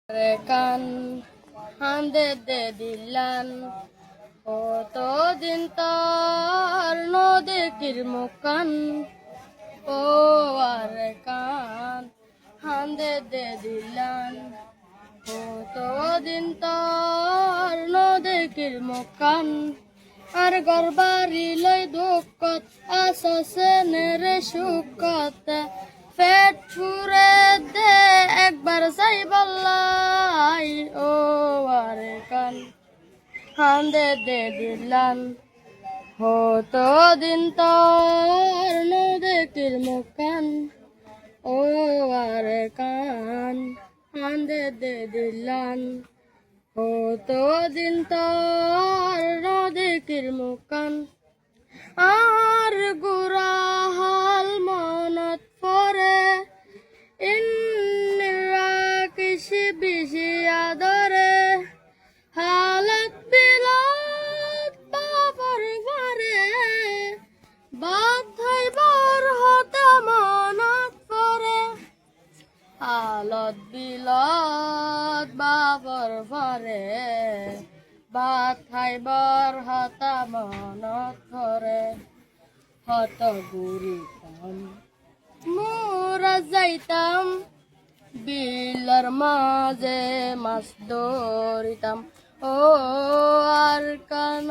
কান হান্দে দে দিলান কতদিন তার নদীর মুখান ও আর কান হান্দে দে দিলান কতদিন তার নদীর মুখান আর গরবারি লই দুঃখত আসছে নেরে সুখত পেট ফুরে দে একবার চাই বললাই ও আরে কান হান্দে দে দিলান হতো দিন তোর নদীর মুখান ও আরে কান হান্দে দে দিলান হতো দিন তোর নদীর মুখান আর গুরা হাল মনত পরে ইন্দিরা কৃষি বিশি আদরে হালত বিলাত বাবার ঘরে বাদ হইবার হতে মনত পরে হালত বিলাত বাবার ঘরে বাদ খাইবার হতা মনত পরে হত ঘুরিতাম মোরা যাইতাম বিলর মাঝে মাছ ধরিতাম ও আর কান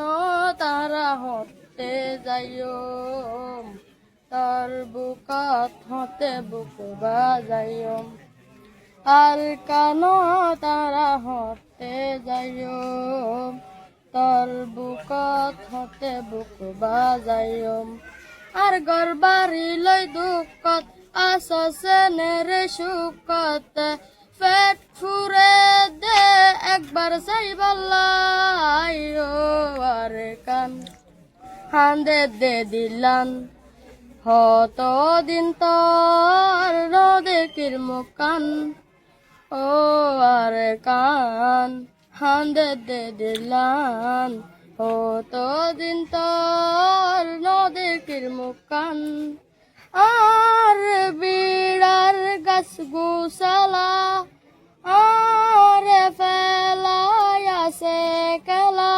তারা হতে যাইও তার বুকাত হতে বুক বাজাইও আর কান তারা হতে যাইও তার বুকাত হতে বুক বাজাইও আর গরবারি লই দুঃখত আসছে নেরে সুখত পেট ফুরে দে একবার চাই বললাই ও আরে কান হান্দে দে দিলান হত দিন তোর নদীর মুখান ও আরে কান হান্দে দে দিলান হত দিন তোর নদীর মুখান আর বিড়ার গাছ গুসালা আর ফেলাই আছে কেলা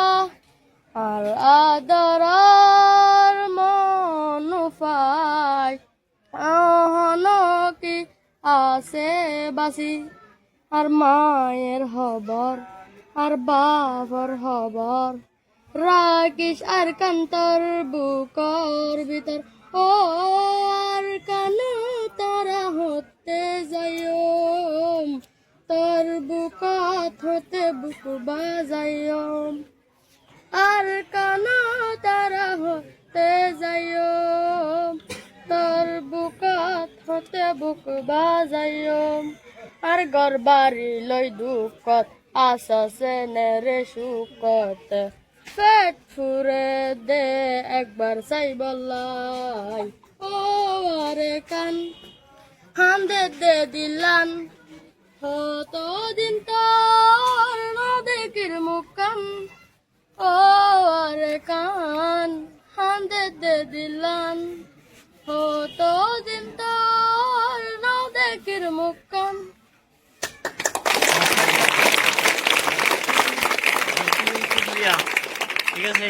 আর আদরার মনুফাই অহন কি আছে বাসি আর মায়ের খবর আর বাবার খবর রাকিস আর কান্তর বুকর ভিতর ও আর কান তারা হতে যাইও তোর বুকাত হতে বুক বাজাইও আর কান তারা হতে যাইও তোর বুকাত হতে বুক বাজাইও আর গরবারি লই দুঃখত আসছে নেরে সুখত পেট ফুরে দে একবার চাই বললাই ও আরে কান হান্দে দে দিলান হতো দিন তোর নদীর মুখান ও আরে কান হান্দে দে দিলান হতো দিন তোর নদীর মুখান। ঠিক আছে।